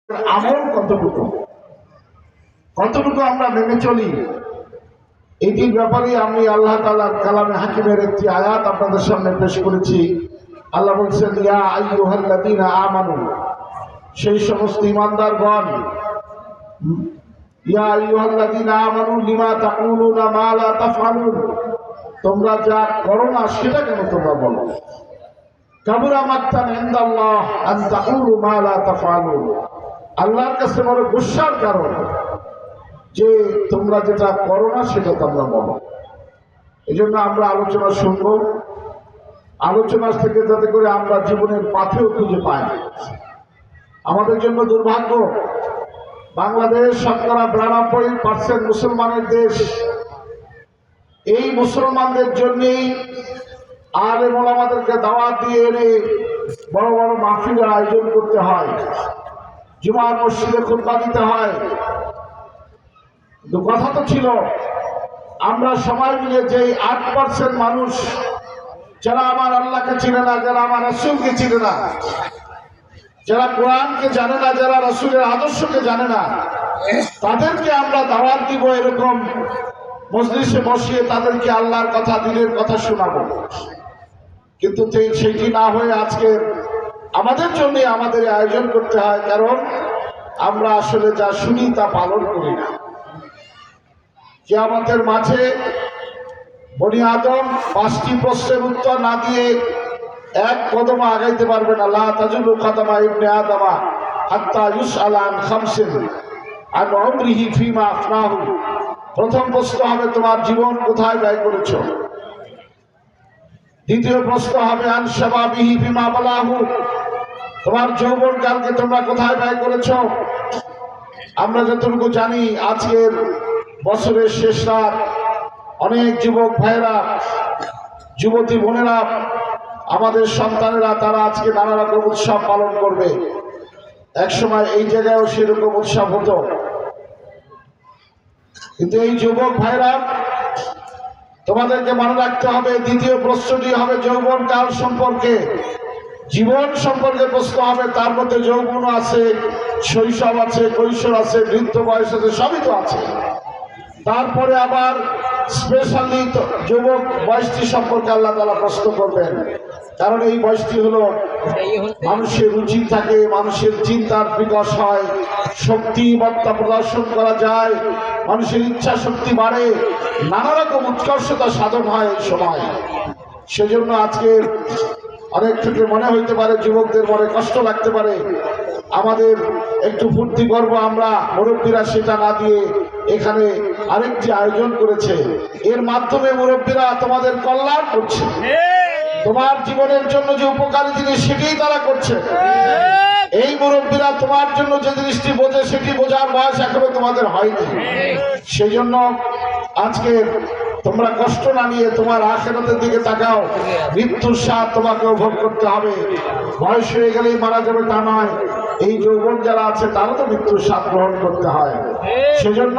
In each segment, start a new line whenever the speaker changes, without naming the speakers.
আমল কতটুকু কতটুকু আমরা মেনে চলি, এটির ব্যাপারে আমি আল্লাহ তাআলার কালামে হাকিমের একটি আয়াত আপনাদের সামনে পেশ করেছি। আল্লাহ বলছেন, ইয়া আইয়ুহাল্লাযীনা আমানু, সেই সমস্ত ঈমানদারগণ, ইয়া আইয়ুহাল্লাযীনা আমানু লিমা তাকুলুনা মা লা তাফআলুন, তোমরা যা করো না সেটা কেন তোমরা বলো। কাবুরা মাকতান ইনদাল্লাহ আন তাকুলু মা লা তাফআলুন, আল্লাহর কাছে বড় গুসার কারণ যে তোমরা যেটা করো না সেটা তোমরা বলো। এই জন্য আমরা আলোচনা শুনব, আলোচনা থেকে যাতে করে আমরা জীবনের পাথেও খুঁজে পাই। আমাদের জন্য দুর্ভাগ্য, বাংলাদেশ শতকরা 92% মুসলমানের দেশ। এই মুসলমানদের জন্যই আলেম ওলামাদেরকে দাওয়াত দিয়ে এনে বড় বড় মাহফিলের আয়োজন করতে হয়, জুমার মসজিদে খুতবা দিতে হয়। কিন্তু কথা তো ছিল, আমরা সবাই মিলে যে 8% মানুষ যারা আমার আল্লাহকে চিনে না, যারা আমার রাসূলকে চিনে না, যারা কোরআনকে জানে না, যারা রাসূলের আদর্শকে জানে না, তাদেরকে আমরা দাওয়াত দিব, এরকম মজলিসে বসিয়ে তাদেরকে আল্লাহর কথা, দ্বীনের কথা শোনাবো। কিন্তু সেইটি না হয়ে আজকে আমাদের জন্য আমাদের আয়োজন করতে হয়, কারণ আমরা আসলে যা শুনি তা পালন করি না। কিয়ামতের মাঝে বনি আদম 5টি প্রশ্নের উত্তর না দিয়ে এক কদম আগাইতে পারবে না। লা তাজুলু কদমা ইবনে আদমা হাত্তা ইউসআলা আন খামসিন আন উমরিহি ফিমা আফনাহু। প্রথম প্রশ্ন হবে, তোমার জীবন কোথায় ব্যয় করেছো। দ্বিতীয় প্রশ্ন হবে, আন শাবাবিহি ফিমা বালাহু, তোমার যৌবনকালকে তোমরা কোথায় ব্যয় করেছো। আমরা যতটুকু জানি, আজকের বছরের শেষ রাত, অনেক যুবক ভাইয়েরা, যুবতী বোনেরা, আমাদের সন্তানেরা, তারা আজকে নানা রকম উৎসব পালন করবে। একসময় এই জায়গায়ও সেরকম উৎসব হতো। কিন্তু এই যুবক ভাইরা, তোমাদেরকে মনে রাখতে হবে, দ্বিতীয় প্রশ্নটি হবে যৌবনকাল সম্পর্কে, জীবন সম্পর্কে প্রশ্ন হবে। তার মধ্যে যৌবন আছে, শৈশব আছে, কৈশোর আছে, বৃদ্ধ বয়স আছে, সবই তো আছে। তারপরে আবার স্পেশালি যুবক বয়সটি সম্পর্কে আল্লাহ তাআলা প্রশ্ন করবেন, কারণ এই বয়সটি হলো মানুষের রুচি থাকে, মানুষের চিন্তার বিকাশ হয়, শক্তিমত্তা প্রদর্শন করা যায়, মানুষের ইচ্ছা শক্তি বাড়ে, নানা রকম উৎকর্ষতা সাধন হয় এই সময়। সেজন্য আজকে অনেক ক্ষেত্রে মনে হইতে পারে, যুবকদের মনে কষ্ট লাগতে পারে, আমাদের একটু ফুর্তি করবো আমরা, মুরব্বীরা সেটা না দিয়ে এখানে আরেকটি আয়োজন করেছে। এর মাধ্যমে মুরব্বীরা তোমাদের কল্যাণ করছে, তোমার জীবনের জন্য যে উপকারী জিনিস সেটাই তারা করছে। এই মুরব্বীরা তোমার জন্য যে জিনিসটি বোঝে, সেটি বোঝার বয়স এখনো তোমাদের হয়নি। সেই জন্য আজকে তোমরা কষ্ট না নিয়ে তোমার আখিরাতের দিকে তাকাও। মৃত্যুর স্বাদ তোমাকে ভোগ করতে হবে। বয়স হয়ে গেলেই মারা যাবে তা নয়, এই যৌবন যারা আছে তারও তো মৃত্যুর স্বাদ গ্রহণ করতে হয়। সেজন্য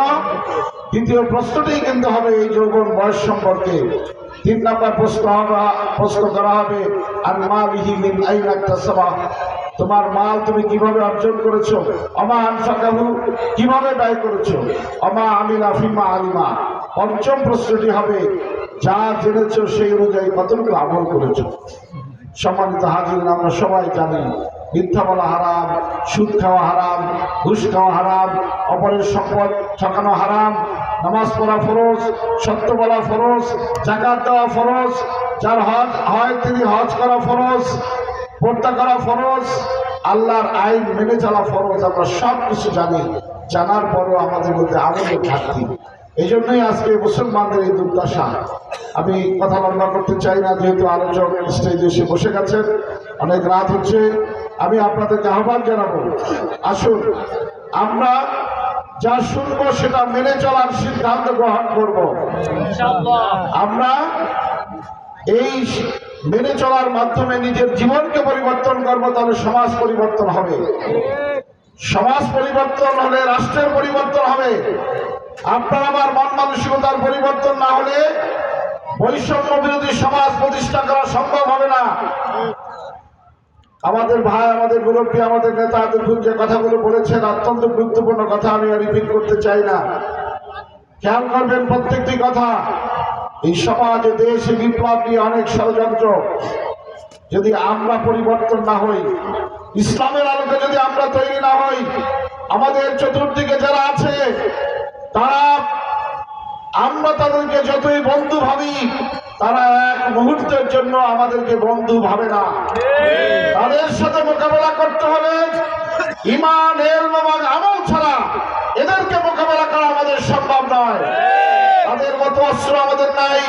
দ্বিতীয় প্রশ্নটি কিন্তু হবে এই যৌবন বয়স সম্পর্কে। 3 নম্বর প্রশ্ন করা হবে, আর মালিহি মিন আইনা ইকতাসাবা, তোমার মাল তুমি কিভাবে অর্জন করেছো। আমা আনফাকাহু, কিভাবে ব্যয় করেছো। আমা আমিলা ফিমা আলিমা। পঞ্চম প্রশ্নটি হবে, যা জেনেছো সেই অনুযায়ী কতটুকু আমল করেছো। সম্মানিত হাজির, আমরা সবাই জানি মিথ্যা বলা হারাম, সুদ খাওয়া হারাম, ঘুষ খাওয়া হারাম, অপরের সম্পদ ঠকানো হারাম, নামাজ পড়া ফরজ, সত্য বলা ফরজ, যাকাত দেওয়া ফরজ, যার হজ হয় তিনি হজ করা ফরজ, পর্দা করা ফরজ, আল্লাহর আইন মেনে চলা ফরজ। আমরা সব কিছু জানি, জানার পরও আমাদের মধ্যে আমলের ঘাটতি। এই জন্যই আজকে মুসলমানদের এই দুর্দশা। আমি কথা লম্বা করতে চাই না, যেহেতু আলোচক স্টেজে এসে বসে গেছেন, অনেক রাত হচ্ছে। আমি আপনাদেরকে আহ্বান জানাবো, আসুন আমরা যা শুনবো সেটা মেনে চলার সিদ্ধান্ত গ্রহণ করব। আমরা এই মেনে চলার মাধ্যমে নিজের জীবনকে পরিবর্তন করবো, তাহলে সমাজ পরিবর্তন হবে। সমাজ পরিবর্তন হলে রাষ্ট্রের পরিবর্তন হবে। আপনার আমার মন মানসিকতার পরিবর্তন না হলে বৈষম্য বিরোধী সমাজ প্রতিষ্ঠা করা সম্ভব হবে না। আমাদের ভাই, আমাদের মুরব্বী, আমাদের নেতা যে কথাগুলো বলেছেন অত্যন্ত গুরুত্বপূর্ণ কথা, আমি রিপিট করতে চাই না। খেয়াল করবেন প্রত্যেকটি কথা। এই সমাজে দেশে বিপ্লব নিয়ে অনেক ষড়যন্ত্র। যদি আমরা পরিবর্তন না হই, ইসলামের আলোকে যদি আমরা তৈরি না হই, আমাদের চতুর্দিকে যারা আছে তারা, আমরা তাদেরকে যতই বন্ধু ভাবি, তারা এক মুহূর্তের জন্য আমাদেরকে বন্ধু ভাবে না। তাদের সাথে মোকাবেলা করতে হবে ঈমান, ইলম এবং আমল ছাড়া এদেরকে মোকাবেলা করা আমাদের সম্ভব নয়। তাদের মতো অস্ত্র আমাদের নাই,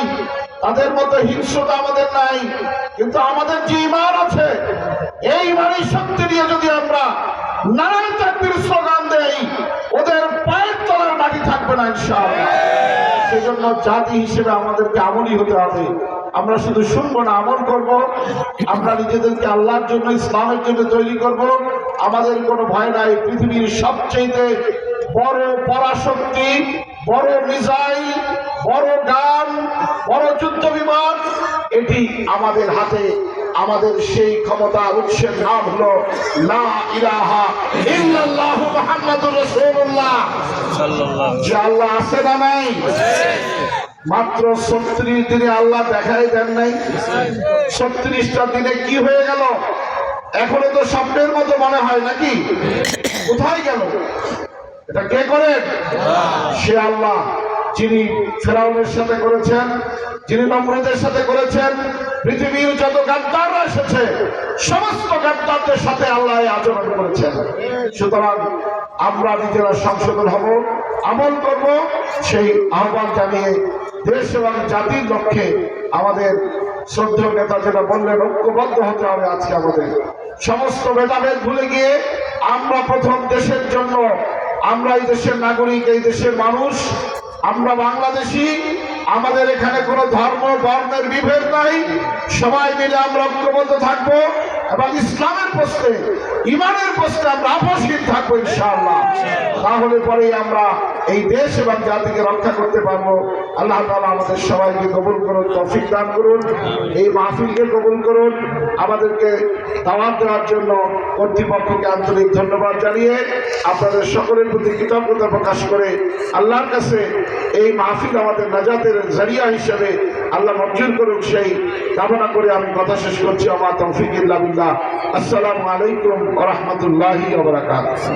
তাদের মতো হিংস্রতা আমাদের নাই, কিন্তু আমাদের যে ঈমান আছে, এই ঈমানের শক্তি নিয়ে যদি আমরা নারায়ে তাকবীর স্লোগান দেই, ওদের পায়ের তলার মাটি থাকবে না ইনশাআল্লাহ। সেজন্য জাতি হিসেবে আমাদেরকে আমলি হতে হবে। আমরা শুধু শুনবো না, আমল করব। আমরা নিজেদেরকে আল্লাহর জন্য, ইসলামের জন্য তৈরি করব। আমাদের কোনো ভয় নাই। পৃথিবীর সবচেয়ে বড় পরাশক্তি, বড় মিসাইল, বড় গান, বড় যুদ্ধ বিমান, এটি আমাদের হাতে। আমাদের সেই ক্ষমতা উৎসের নাম হলো লা ইলাহা ইল্লাল্লাহু মুহাম্মাদুর রাসূলুল্লাহ। যে আল্লাহ আছে না নাই? মাত্র 36 দিনে আল্লাহ দেখাই দেন নাই। 36টা দিনে কি হয়ে গেল? এখনো তো স্বপ্নের মতো মনে হয় নাকি? কোথায় গেল? এটা কে করেন? সে আল্লাহ, যিনি ফেরাউনের সাথে করেছেন, যিনি নমরুদের সাথে করেছেন। পৃথিবীর যত গাদ্দাররা এসেছে, সমস্ত গাদ্দারদের সাথে আল্লাহ আচরণ করেছেন। সুতরাং আমরা নিজেরা সংশোধন হব, আমল করব, সেই আহ্বান জানিয়ে দেশ এবং জাতির লক্ষ্যে আমাদের শ্রদ্ধেয় নেতা যেটা বললেন, ঐক্যবদ্ধ হতে হবে। আজকে আমাদের সমস্ত ভেদাভেদ ভুলে গিয়ে আমরা প্রথম দেশের জন্য, আমরা এই দেশের নাগরিক, এই দেশের মানুষ, আমরা বাংলাদেশি। আমাদের এখানে কোনো ধর্ম বর্ণের বিভেদ নাই। সবাই মিলে আমরা ঐক্যবদ্ধ থাকবো এবং ইসলামের প্রশ্নে, ঈমানের প্রশ্নে আমরা আপোষহীন থাকবো ইনশাআল্লাহ। তাহলে পরেই আমরা এই দেশ এবং জাতিকে রক্ষা করতে পারবো। আল্লাহ তাআলা আমাদের সবাইকে কবুল করুন, তৌফিক দান করুন, এই মাহফিলকে কবুল করুন। আমাদেরকে দাওয়াত দেওয়ার জন্য কর্তৃপক্ষকে আন্তরিক ধন্যবাদ জানিয়ে আপনাদের সকলের প্রতি কৃতজ্ঞতা প্রকাশ করে আল্লাহর কাছে এই মাহফিল আমাদের নাজাতের জরিয়া হিসেবে আল্লাহ মঞ্জুর করুন, সেই কামনা করে আমি কথা শেষ করছি। আমার তৌফিক ইল্লা বিল্লাহ। আসসালামু আলাইকুম ওয়া রাহমাতুল্লাহি ওয়া বারাকাতুহু।